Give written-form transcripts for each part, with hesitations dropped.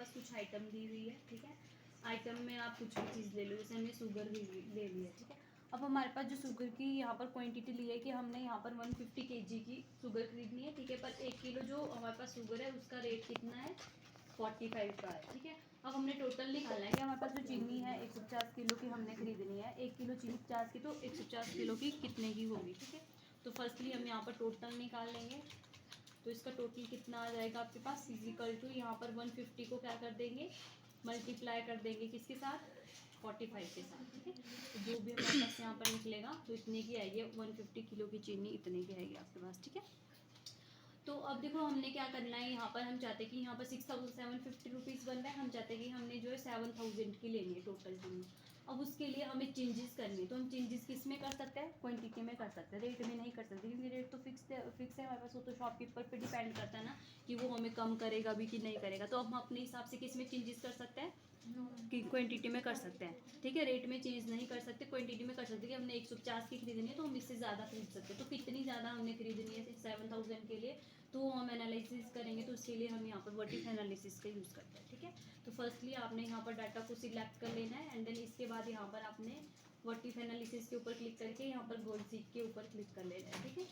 पास कुछ आइटम दी हुई है, ठीक है। आइटम में आप कुछ भी चीज़ ले लो, जैसे हमने शुगर ले ली है, ठीक है। अब हमारे पास जो शुगर की यहाँ पर क्वांटिटी ली है कि हमने यहाँ पर 150 kg की शुगर खरीदनी है, ठीक है। पर 1 किलो जो हमारे पास शुगर है उसका रेट कितना है, 45 का है, ठीक है। अब हमने टोटल निकालना है कि हमारे पास जो चीनी है 150 किलो की हमने खरीदनी है। 1 किलो चीनी 50 की, तो 150 किलो की कितने की होगी, ठीक है। तो फर्स्टली हम यहाँ पर टोटल निकाल लेंगे। तो इसका टोटल कितना आ जाएगा आपके पास, इक्वल टू यहाँ पर 150 को क्या कर देंगे, मल्टीप्लाई कर देंगे किसके साथ, 45 के साथ, ठीक है। तो जो भी हमारे पास यहाँ पर निकलेगा तो इतने की आएगी, 150 किलो की चीनी इतने की आएगी आपके पास, ठीक है। तो अब देखो हमने क्या करना है, यहाँ पर हम चाहते हैं कि यहाँ पर 6750 रुपीज़ बन रहा है, हम चाहते हैं कि हमने जो है 7000 की लेनी है टोटल चीनी। अब उसके लिए हमें चेंजेस करनी है, तो हम चेंजेस किस में कर सकते हैं, क्वांटिटी में कर सकते हैं, रेट में नहीं कर सकते, क्योंकि रेट तो फिक्स है हमारे पास। वो तो शॉपकीपर पे डिपेंड करता है ना कि वो हमें कम करेगा भी कि नहीं करेगा। तो अब हम अपने हिसाब से किस में चेंजेस कर सकते हैं, कि क्वांटिटी में कर सकते हैं, ठीक है। रेट में चेंज नहीं कर सकते, क्वांटिटी में कर सकते हैं कि हमने 150 की खरीदनी है तो हम इससे ज़्यादा खरीद सकते हैं। तो कितनी ज़्यादा हमने खरीदनी है 7000 के लिए, तो हम एनालिसिस करेंगे। तो उसके लिए हम यहाँ पर व्हाट एनालिसिस का यूज़ करते हैं, ठीक है। तो फर्स्टली आपने यहाँ पर डाटा को सिलेक्ट कर लेना है, एंड देन इसके बाद यहाँ पर आपने व्हाट एनालिसिस के ऊपर क्लिक करके यहाँ पर गोल सीट के ऊपर क्लिक कर लेना है, ठीक है।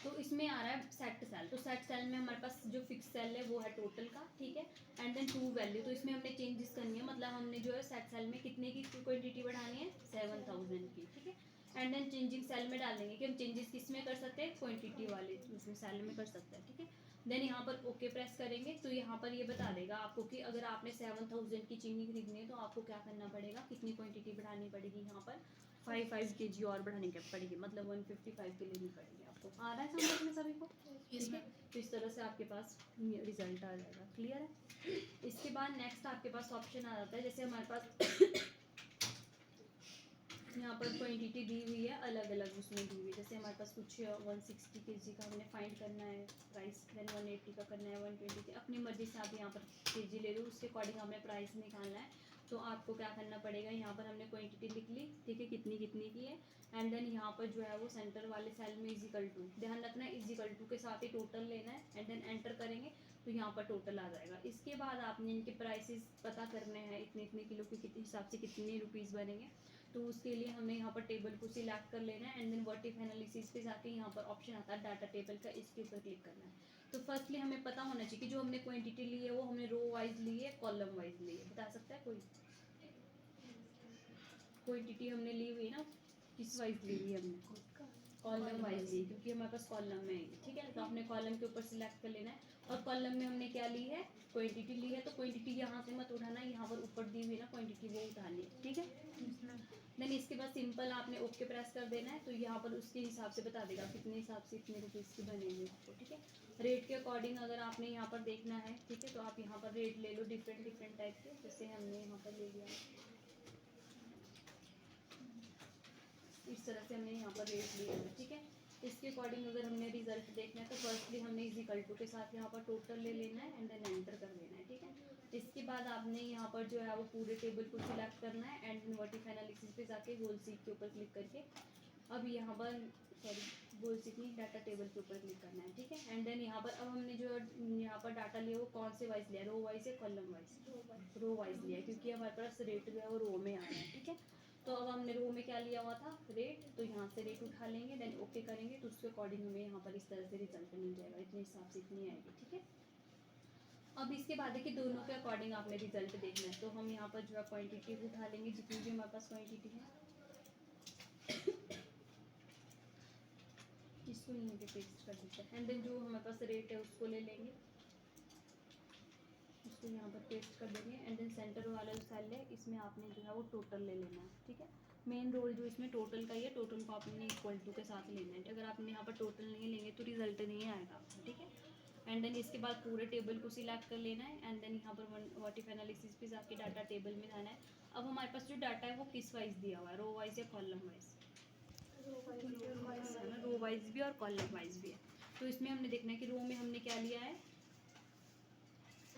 तो इसमें आ रहा है सेट सेल, तो सेट सेल में हमारे पास जो फिक्स सेल है वो है टोटल का, ठीक है। एंड देन टू वैल्यू, तो इसमें हमने चेंजेस करनी है, मतलब हमने जो है सेट सेल में कितने की क्वांटिटी बढ़ानी है, 7000 की, ठीक है। एंड देन चेंजिंग सेल में डाल देंगे कि हम चेंजेस किस में कर सकते हैं, क्वांटिटी वाले उसमें सेल में कर सकते हैं, ठीक है। देन यहाँ पर ओके प्रेस करेंगे तो यहाँ पर ये बता देगा आपको कि अगर आपने 7000 की चीनी खरीदनी है तो आपको क्या करना पड़ेगा, कितनी क्वांटिटी बढ़ानी पड़ेगी, यहाँ पर 5 kg और बढ़ाने की पड़ेगी, मतलब 155 की लेनी पड़ेगी आपको। आ रहा है समझ में सभी को, ठीक है। तो इस तरह से आपके पास रिजल्ट आ जाएगा, क्लियर है। इसके बाद नेक्स्ट आपके पास ऑप्शन आ जाता है, जैसे हमारे पास यहाँ पर क्वांटिटी दी हुई है अलग अलग, उसमें दी हुई है, जैसे हमारे पास कुछ 160 kg का हमने फाइंड करना है प्राइस, देन 180 का करना है, 120 की, अपनी मर्जी से आप यहाँ पर kg ले लो, उसके अकॉर्डिंग हमें प्राइस निकालना है। तो आपको क्या करना पड़ेगा, यहाँ पर हमने क्वांटिटी लिख ली, ठीक है, कितनी कितनी की है। एंड देन यहाँ पर जो है वो सेंटर वाले सेल में इजिकल टू, ध्यान रखना है इजिकल टू के साथ ही टोटल लेना है, एंड देन एंटर करेंगे तो यहाँ पर टोटल आ जाएगा। इसके बाद आपने इनके प्राइसेस पता करने हैं, इतने इतने किलो के कितने हिसाब से कितने रुपीज़ बनेंगे। तो उसके लिए हमें यहाँ पर टेबल को सिलेक्ट कर लेना है, and then what if analysis पे जाके यहाँ पर ऑप्शन आता है डाटा टेबल का, इसके ऊपर क्लिक करना है। तो फर्स्टली हमें पता होना चाहिए कि जो हमने क्वांटिटी ली है वो हमने रो वाइज ली है, कॉलम वाइज ली है, बता सकता है कोई, क्वांटिटी हमने ली हुई है ना, किस वाइज ली हुई है हमने, कॉलम वाइज ली, क्योंकि हमारे पास कॉलम में है, ठीक है। तो आपने कॉलम के ऊपर सिलेक्ट कर लेना है, और कॉलम में हमने क्या ली है, क्वांटिटी ली है। तो क्वांटिटी यहाँ से मत उठाना, यहाँ पर ऊपर दी हुई है ना क्वांटिटी, वो उठानी है, ठीक है। देन इसके बाद सिंपल आपने ओके प्रेस कर देना है, तो यहाँ पर उसके हिसाब से बता देगा कितने हिसाब से इतने रुपीज़ की बनेंगे आपको, ठीक है। रेट के अकॉर्डिंग अगर आपने यहाँ पर देखना है, ठीक है, तो आप यहाँ पर रेट ले लो डिफरेंट डिफरेंट टाइप के, जैसे हमने यहाँ पर ले लिया इस तरह से हमने यहाँ पर रेट लिया है, ठीक है। इसके अकॉर्डिंग अगर हमने रिजल्ट देखना है तो फर्स्टली हमने इजिकल टू के साथ यहाँ पर टोटल ले लेना है, एंड देन एंटर कर देना है, ठीक है। इसके बाद आपने यहाँ पर जो है वो पूरे टेबल को सिलेक्ट करना है, एंड व्हाट इफ एनालिसिस पे जाके गोल सीट के ऊपर क्लिक करके अब यहाँ पर गोल सीट नहीं, डाटा टेबल के ऊपर क्लिक करना है, ठीक है। एंड देन यहाँ पर अब हमने जो यहाँ पर डाटा लिया वो कौन से वाइज लिया, रो वाइज या कॉलम वाइज, रो वाइज लिया है, क्योंकि हमारे पास रेट जो है वो रो में आ रहा है, ठीक है। तो अब हमने रो में क्या लिया हुआ था, रेट, तो यहाँ से रेट उठा लेंगे, देन ओके करेंगे, तो उसके अकॉर्डिंग हमें यहाँ पर इस तरह से रिजल्ट मिल जाएगा, इतने हिसाब से इतनी आएगी, ठीक है। अब इसके बाद देखिए दोनों के अकॉर्डिंग आपने रिजल्ट देखना है, तो हम यहाँ पर जो है क्वांटिटी उठा लेंगे जितनी भी हमारे पास क्वांटिटी है, इसको यहाँ पे पेस्ट कर देते हैं, एंड देन जो हमारे पास रेट है उसको ले लेंगे, इसको यहाँ पर पेस्ट कर देंगे, एंड देन सेंटर वाला जो सेल है इसमें आपने जो है वो टोटल ले लेना है, ठीक है। मेन रोल जो इसमें टोटल का ही है, टोटल को आपने इक्वल टू के साथ लेना है, अगर आपने यहाँ पर टोटल नहीं लेंगे तो रिजल्ट नहीं आएगा आपको, ठीक है। एंड देन इसके बाद पूरे टेबल को सिलेक्ट कर लेना है, एंड देन यहाँ पर व्हाट इफ एनालिसिस पे जाके डाटा टेबल में जाना है। अब हमारे पास जो डाटा है वो किस वाइज दिया हुआ है, रो वाइज या कॉलम वाइज, है ना, रो वाइज भी और कॉलम वाइज भी है। तो इसमें हमने देखना है कि रो में हमने क्या लिया है,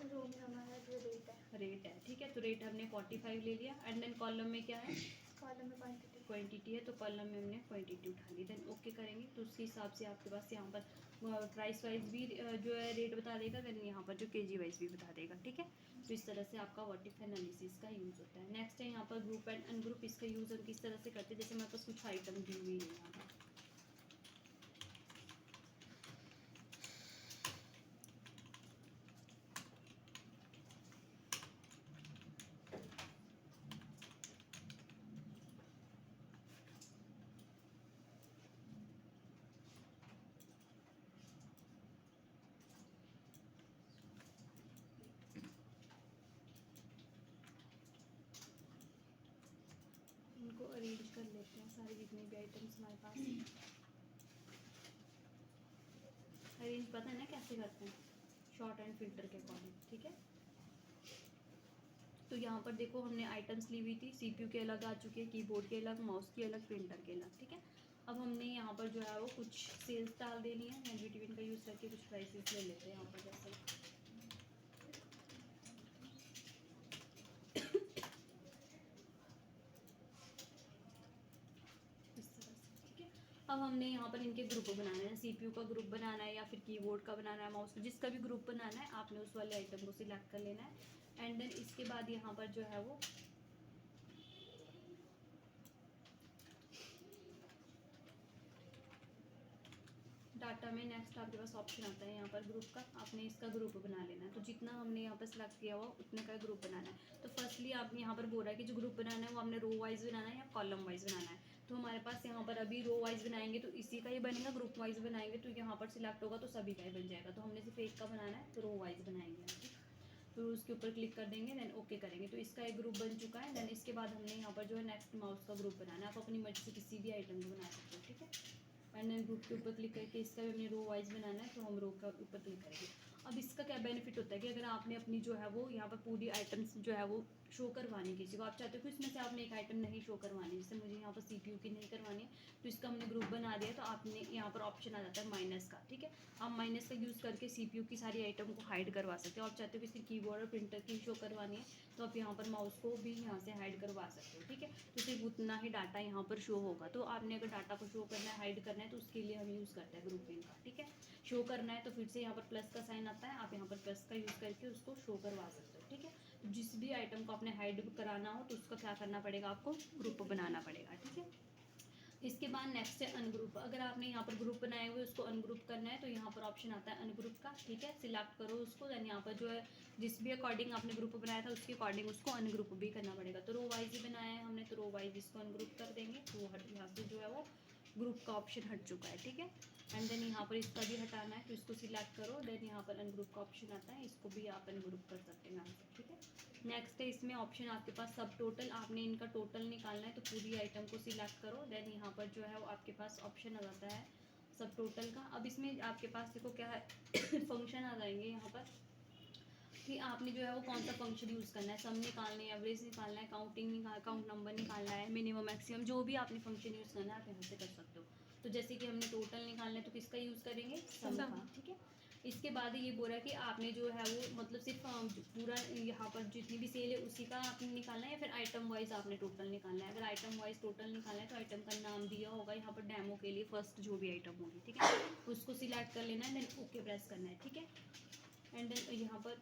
रो में हमारा जो रेट है, ठीक है। तो रेट हमने 45 ले लिया, एंड देन कॉलम में क्या है, कॉलम में क्वांटिटी है तो कॉलम में हमने क्वांटिटी उठा ली, देन ओके करेंगे तो उसके हिसाब से आपके पास यहाँ पर प्राइस वाइज भी जो है रेट बता देगा, देन यहाँ पर जो केजी वाइज भी बता देगा, ठीक है। तो इस तरह से आपका व्हाट इफ एनालिसिस का यूज़ होता है। नेक्स्ट है यहाँ पर ग्रुप एंड अनग्रुप। इसका यूज़ हम किस तरह से करते हैं, जैसे हमारे पास कुछ आइटम दी हुई है यहाँ पर, इनको अरेंज कर लेते हैं सारे जितने भी आइटम्स हमारे पास। अरेंज पता है ना कैसे करते हैं, शॉर्ट एंड फिल्टर के अकॉर्डिंग, ठीक है। तो यहाँ पर देखो हमने आइटम्स ली हुई थी, सीपीयू के अलग आ चुके हैं, कीबोर्ड के अलग, माउस के अलग, प्रिंटर के अलग, ठीक है। अब हमने यहाँ पर जो है वो कुछ सेल्स डाल देनी है, नेगेटिव का यूज़ करके कुछ प्राइसेस ले लेते हैं यहाँ पर जैसे अब हमने यहाँ पर इनके ग्रुप बनाना है, सीपीयू का ग्रुप बनाना है या फिर कीबोर्ड का बनाना है, माउस का, जिसका भी ग्रुप बनाना है आपने उस वाले आइटम को सिलेक्ट कर लेना है। एंड देन इसके बाद यहाँ पर जो है वो डाटा में नेक्स्ट आपके पास ऑप्शन आता है यहाँ पर ग्रुप का, आपने इसका ग्रुप बना लेना है। तो जितना हमने यहाँ पर सिलेक्ट किया हुआ उतने का ग्रुप बनाना है। तो फर्स्टली आप यहाँ पर बोल रहा है कि जो ग्रुप बनाना है वो हमने रो वाइज बनाना है या कॉलम वाइज बनाना है। तो हमारे पास यहाँ पर अभी रो वाइज बनाएंगे तो इसी का ही बनेगा, ग्रुप वाइज बनाएंगे तो यहाँ पर सिलेक्ट होगा तो सभी का ही बन जाएगा। तो हमने सिर्फ एक का बनाना है तो रो वाइज बनाएंगे, तो उसके ऊपर क्लिक कर देंगे, देन ओके करेंगे तो इसका एक ग्रुप बन चुका है। देन इसके बाद हमने यहाँ पर जो है नेक्स्ट माउस का ग्रुप बनाना है, आप अपनी मर्जी से किसी भी आइटम को बना सकते हो, ठीक है। एंड देन ग्रुप के ऊपर क्लिक करके इसका भी हमने रो वाइज बनाना है तो हम रो का ऊपर क्लिक करेंगे। अब इसका क्या बेनिफिट होता है कि अगर आपने अपनी जो है वो यहाँ पर पूरी आइटम्स जो है वो शो करवानी किसी को, आप चाहते हो कि इसमें से आपने एक आइटम नहीं शो करवानी, जैसे मुझे यहाँ पर सीपीयू की नहीं करवानी है तो इसका हमने ग्रुप बना दिया, तो आपने यहाँ पर ऑप्शन आ जाता है माइनस का, ठीक है। आप माइनस का यूज़ करके सीपीयू की सारी आइटम को हाइड करवा सकते हो। आप चाहते हो कि सिर्फ कीबोर्ड और प्रिंटर की शो करवानी है तो आप यहाँ पर माउस को भी यहाँ से हाइड करवा सकते हो, ठीक है। तो सिर्फ उतना ही डाटा यहाँ पर शो होगा। तो आपने अगर डाटा को शो करना है, हाइड करना है तो उसके लिए हम यूज़ करते हैं ग्रुपिंग का, ठीक है। शो करना है तो फिर से यहाँ पर प्लस का साइन आता है, आप यहाँ पर प्लस का यूज़ करके उसको शो करवा सकते हो, ठीक है। तो जिस भी आइटम को आपने हाइड कराना हो तो उसका क्या करना पड़ेगा, आपको ग्रुप बनाना पड़ेगा, ठीक है। इसके बाद नेक्स्ट है अनग्रुप। अगर आपने यहाँ पर ग्रुप बनाए हुए उसको अनग्रुप करना है तो यहाँ पर ऑप्शन आता है अनग्रुप का, ठीक है। सिलेक्ट करो उसको, देन यहाँ पर जो है जिस भी अकॉर्डिंग आपने ग्रुप बनाया था उसके अकॉर्डिंग उसको अनग्रुप भी करना पड़ेगा। तो रो वाइज ही बनाया है हमने तो रो वाइज इसको अनग्रुप कर देंगे, तो यहाँ से जो है वो ग्रुप का ऑप्शन हट चुका है, ठीक है। एंड देन यहाँ पर इसका भी हटाना है तो इसको सिलेक्ट करो, देन यहाँ पर अनग्रुप का ऑप्शन आता है, इसको भी आप अनग्रुप कर सकते हैं यहाँ से, ठीक है। नेक्स्ट है इसमें ऑप्शन आपके पास सब टोटल, आपने इनका टोटल निकालना है तो पूरी आइटम को सिलेक्ट करो, देन यहाँ पर जो है वो आपके पास ऑप्शन आ जाता है सब टोटल का। अब इसमें आपके पास देखो क्या है फंक्शन आ जाएंगे यहाँ पर कि आपने जो है वो कौन सा फंक्शन यूज़ करना है, सम निकालना है, एवरेज निकालना है, काउंट नंबर निकालना है, मिनिमम मैक्सिमम, जो भी आपने फंक्शन यूज़ करना है आप यहाँ से कर सकते हो। तो जैसे कि हमने टोटल निकालना है तो किसका यूज़ करेंगे, सम का, ठीक है। इसके बाद ये बोला कि आपने जो है वो मतलब सिर्फ पूरा यहाँ पर जितनी भी सेल है उसी का आपने निकालना है या फिर आइटम वाइज आपने टोटल निकालना है। अगर आइटम वाइज टोटल निकालना है तो आइटम का नाम दिया होगा यहाँ पर डेमो के लिए, फर्स्ट जो भी आइटम होगी, ठीक है, उसको सिलेक्ट कर लेना है, देन ओके प्रेस करना है, ठीक है। एंड देन यहाँ पर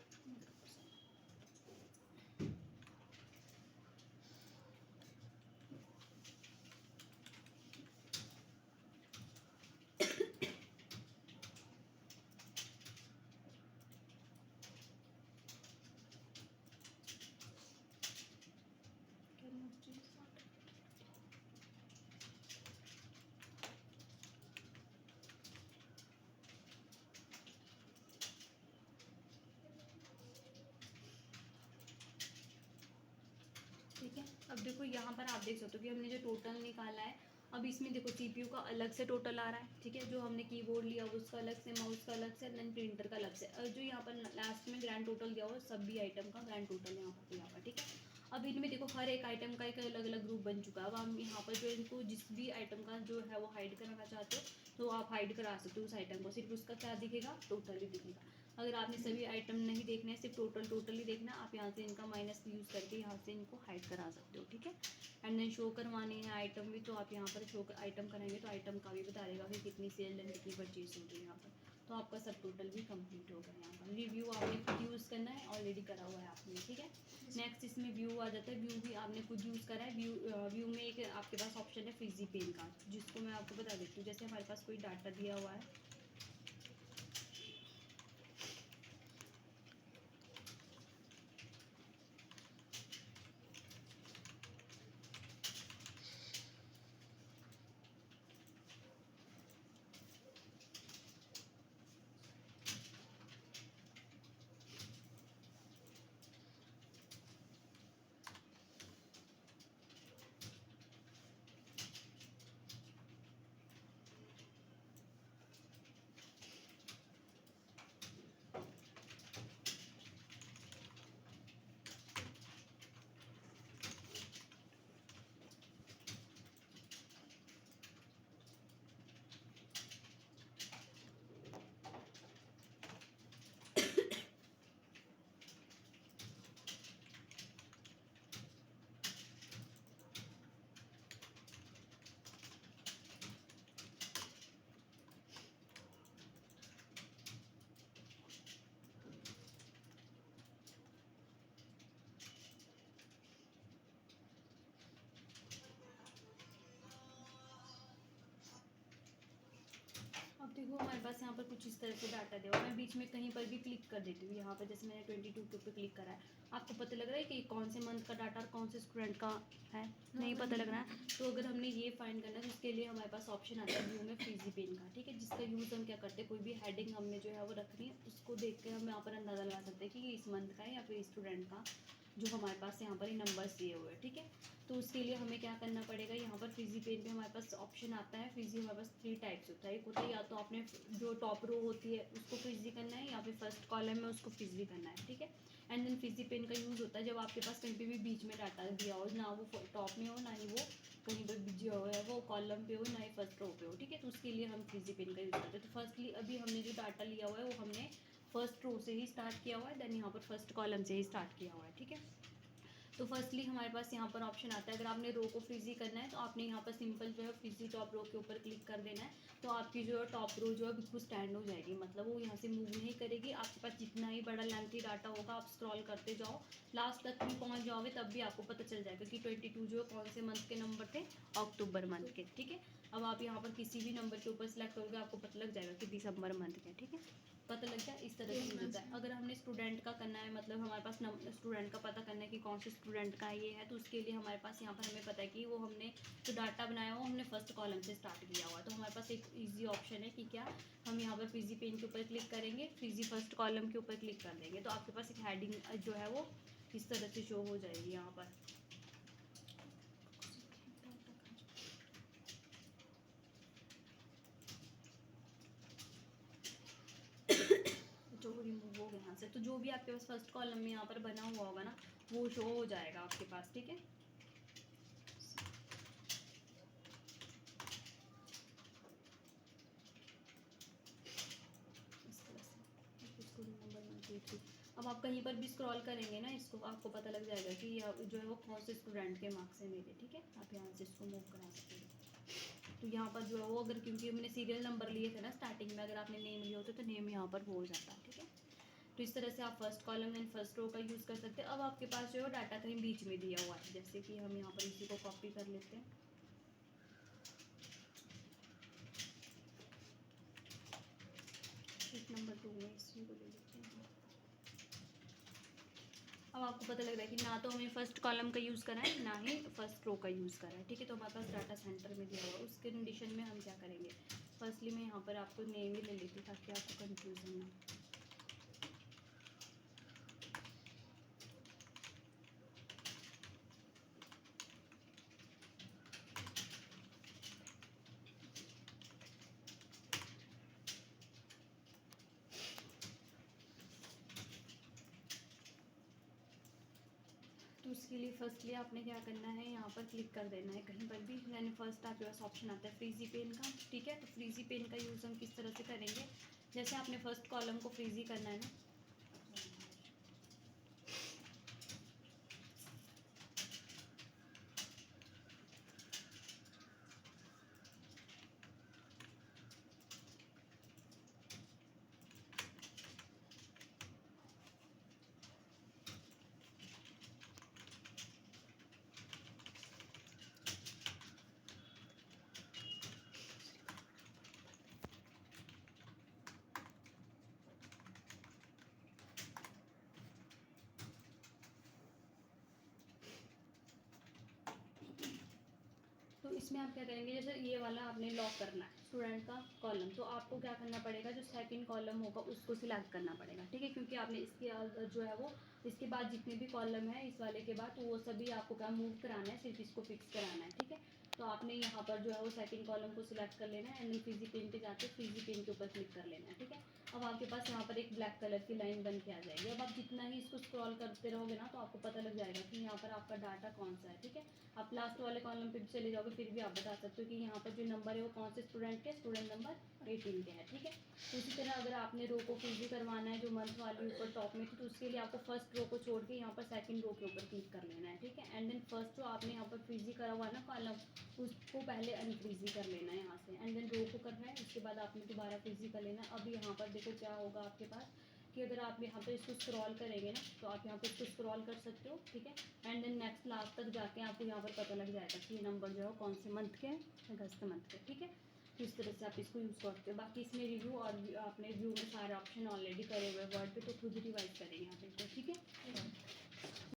ठीक है। अब देखो यहाँ पर आप देख सकते हो कि हमने जो टोटल निकाला है, अब इसमें देखो सीपीयू का अलग से टोटल आ रहा है, ठीक है, जो हमने कीबोर्ड लिया उसका अलग से, माउस का अलग से, देन प्रिंटर का अलग से, और जो यहाँ पर लास्ट में ग्रैंड टोटल दिया हुआ सभी आइटम का ग्रैंड टोटल यहाँ पर, ठीक है। अब इनमें देखो हर एक आइटम का एक अलग अलग ग्रुप बन चुका है। अब हम यहाँ पर जो इनको जिस भी आइटम का जो है वो हाइड कराना चाहते हो तो आप हाइड करा सकते हो उस आइटम को, सिर्फ उसका क्या दिखेगा, टोटल ही दिखेगा। अगर आपने सभी आइटम नहीं देखने हैं, सिर्फ टोटल ही देखना, आप यहाँ से इनका माइनस यूज़ करके यहाँ से इनको हाइड करा सकते हो, ठीक है। एंड देन शो करवाने हैं आइटम भी, तो आप यहाँ पर शो आइटम कराएंगे तो आइटम का भी बता देगा कि कितनी सेल एंड कितनी परचेज हो रही है यहाँ पर। तो आपका सब टोटल भी कंप्लीट होगा। यहाँ पर रिव्यू आपने खुद यूज़ करना है, ऑलरेडी करा हुआ है आपने, ठीक है। नेक्स्ट इसमें व्यू आ जाता है, व्यू भी आपने खुद यूज़ करा है। व्यू में एक आपके पास ऑप्शन है फ्रीजी पेन का, जिसको मैं आपको बता देती हूँ। जैसे हमारे पास कोई डाटा दिया हुआ है, अब देखो हमारे पास यहाँ पर कुछ इस तरह से डाटा दिया हुआ है। मैं बीच में कहीं पर भी क्लिक कर देती हूँ। यहाँ पर जैसे मैंने 22 के ऊपर क्लिक करा है, आपको पता लग रहा है कि कौन से मंथ का डाटा और कौन से स्टूडेंट का है, नहीं पता लग रहा है। तो अगर हमने ये फाइंड करना है तो उसके लिए हमारे पास ऑप्शन आता है व्यू में फ्रीजी पेन का, ठीक है, जिसका यूज़ हम क्या करते हैं, कोई भी हेडिंग हमने जो है वो रखनी है, उसको देख कर हम यहाँ पर अंदाज़ा लगा सकते हैं कि ये इस मंथ का है या फिर स्टूडेंट का, जो हमारे पास यहाँ पर ये नंबर्स दिए हुए हैं, ठीक है। तो उसके लिए हमें क्या करना पड़ेगा, यहाँ पर फ्रीजी पेन पे हमारे पास ऑप्शन आता है। फ्रीजी हमारे पास 3 टाइप्स होता है। एक होता है या तो आपने जो टॉप रो होती है उसको फ्रीजी करना है, या फिर फर्स्ट कॉलम में उसको फ्रीजी करना है, ठीक है। एंड देन फ्रीजी पेन का यूज़ होता है जब आपके पास कहीं पे भी बीच में डाटा दिया हो, ना वो टॉप में हो ना ही वो कहीं पर जो है वो कॉलम पे हो, ना ही फर्स्ट रो पे हो, ठीक है। तो उसके लिए हम फ्रीजी पेन का यूज़ करते हैं। तो फर्स्टली अभी हमने जो डाटा लिया हुआ है वो हमने फर्स्ट रो से ही स्टार्ट किया हुआ है, देन यहाँ पर फर्स्ट कॉलम से ही स्टार्ट किया हुआ है, ठीक है। तो फर्स्टली हमारे पास यहाँ पर ऑप्शन आता है, अगर आपने रो को फ्रीजी करना है तो आपने यहाँ पर सिंपल जो है फ्रीजी टॉप रो के ऊपर क्लिक कर देना है। तो आपकी जो है टॉप रो जो है बिल्कुल स्टैंड हो जाएगी, मतलब वो यहाँ से मूव नहीं करेगी। आपके पास जितना ही बड़ा लेंथी डाटा होगा आप स्क्रॉल करते जाओ, लास्ट तक भी पहुँच जाओगे, तब भी आपको पता चल जाएगा कि 22 जो है कौन से मंथ के नंबर थे, अक्टूबर मंथ के, ठीक है। अब आप यहाँ पर किसी भी नंबर के ऊपर सेलेक्ट करोगे, आपको पता लग जाएगा कि दिसंबर मंथ के, ठीक है, पता लग जाए इस तरह से यूज होता है। अगर हमने स्टूडेंट का करना है, मतलब हमारे पास स्टूडेंट का पता करना है कि कौन से स्टूडेंट का ये है, तो उसके लिए हमारे पास यहाँ पर हमें पता है कि वो हमने जो डाटा बनाया हुआ हमने फर्स्ट कॉलम से स्टार्ट किया हुआ, तो हमारे पास एक इजी ऑप्शन है कि क्या हम यहाँ पर फ्रीजी पेन के ऊपर क्लिक करेंगे, फ्रीजी फर्स्ट कॉलम के ऊपर क्लिक कर देंगे, तो आपके पास एक हेडिंग जो है वो इस तरह से शो हो जाएगी यहाँ पर। जो रिमूव हो गया यहाँ से, तो जो भी आपके पास फर्स्ट कॉलम में यहाँ पर बना हुआ होगा ना, वो शो हो जाएगा आपके पास, ठीक है। इस तरह से इसको नंबर 1 2 3। अब आप कहीं पर भी स्क्रॉल करेंगे ना, इसको आपको पता लग जाएगा कि जो है वो कौन से स्टूडेंट के मार्क्स है मेरे, ठीक है। आप यहाँ से इसको मूव करा सकते हैं। तो यहाँ पर जो है वो अगर, क्योंकि हमने सीरियल नंबर लिए थे ना स्टार्टिंग में, अगर आपने नेम लिए होते तो नेम यहाँ पर हो जाता है, ठीक है। तो इस तरह से आप first column and first row का यूज़ कर सकते हैं। अब आपके पास जो है डाटा कहीं बीच में दिया हुआ है, जैसे कि हम यहाँ पर इसी को कॉपी कर लेते हैं। शीट नंबर 2 में इसी को ले लेते हैं। अब आपको पता लग रहा है कि ना तो हमें फर्स्ट कॉलम का यूज़ करा है, ना ही फर्स्ट रो का यूज़ करा है, ठीक है। तो हमारे पास डाटा सेंटर में दिया हुआ है, उस कंडीशन में हम क्या करेंगे, फर्स्टली मैं यहाँ पर आपको नेम ही ले लेती हूँ ताकि आपको कन्फ्यूजन ना। तो उसके लिए फर्स्टली आपने क्या करना है, यहाँ पर क्लिक कर देना है कहीं पर भी, यानी फर्स्ट आपके पास ऑप्शन आता है फ्रीजी पेन का, ठीक है। तो फ्रीजी पेन का यूज़ हम किस तरह से करेंगे, जैसे आपने फर्स्ट कॉलम को फ्रीजी करना है ना, तो इसमें आप क्या करेंगे, जैसे ये वाला आपने लॉक करना है स्टूडेंट का कॉलम, तो आपको क्या करना पड़ेगा, जो सेकंड कॉलम होगा उसको सिलेक्ट करना पड़ेगा, ठीक है, क्योंकि आपने इसके जो है वो इसके बाद जितने भी कॉलम है इस वाले के बाद, तो वो सभी आपको क्या मूव कराना है, सिर्फ इसको फिक्स कराना है, ठीक है। तो आपने यहाँ पर जो है वो सेकंड कॉलम को सिलेक्ट कर लेना है, एंड फ्रीजी पेन पे जाके फ्रीजी पेन के ऊपर क्लिक कर लेना है, ठीक है। अब आपके पास यहाँ पर एक ब्लैक कलर की लाइन बन के आ जाएगी। अब आप जितना ही इसको स्क्रॉल करते रहोगे ना, तो आपको पता लग जाएगा कि यहाँ पर आपका डाटा कौन सा है, ठीक है। आप लास्ट वाले कॉलम पे भी चले जाओगे, फिर भी आप बता सकते हो कि यहाँ पर जो नंबर है वो कौन से स्टूडेंट के, स्टूडेंट नंबर 18 के है, ठीक है। तो इसी तरह अगर आपने रो को फ्रीजी करवाना है जो मंथ वाली ऊपर टॉप में थी, तो उसके लिए आपको फर्स्ट रो को छोड़ के यहाँ पर सेकंड रो के ऊपर क्लिक कर लेना है, ठीक है। एंड देन फर्स्ट जो आपने यहाँ पर फ्रीजी करा हुआ ना कॉलम, उसको पहले अनफ्रीजी कर लेना है यहाँ से, एंड देन रो को करना है, उसके बाद आपने दोबारा फ्रीजी कर लेना है। अब यहाँ पर देखो क्या होगा आपके पास, कि अगर आप यहाँ पर इसको स्क्रॉल करेंगे ना, तो आप यहाँ पर इसको स्क्रॉल कर सकते हो, ठीक है। एंड देन नेक्स्ट लास्ट तक जाके आपको यहाँ पर पता लग जाएगा कि ये नंबर जो है कौन से मंथ के हैं, अगस्त मंथ के, ठीक है। तो इस तरह से आप इसको यूज़ करते हो। बाकी इसमें रिव्यू और आपने व्यू में सारे ऑप्शन ऑलरेडी करे हुए वर्ड पे, तो खुद रिवाइज करेंगे आप इसको, ठीक है।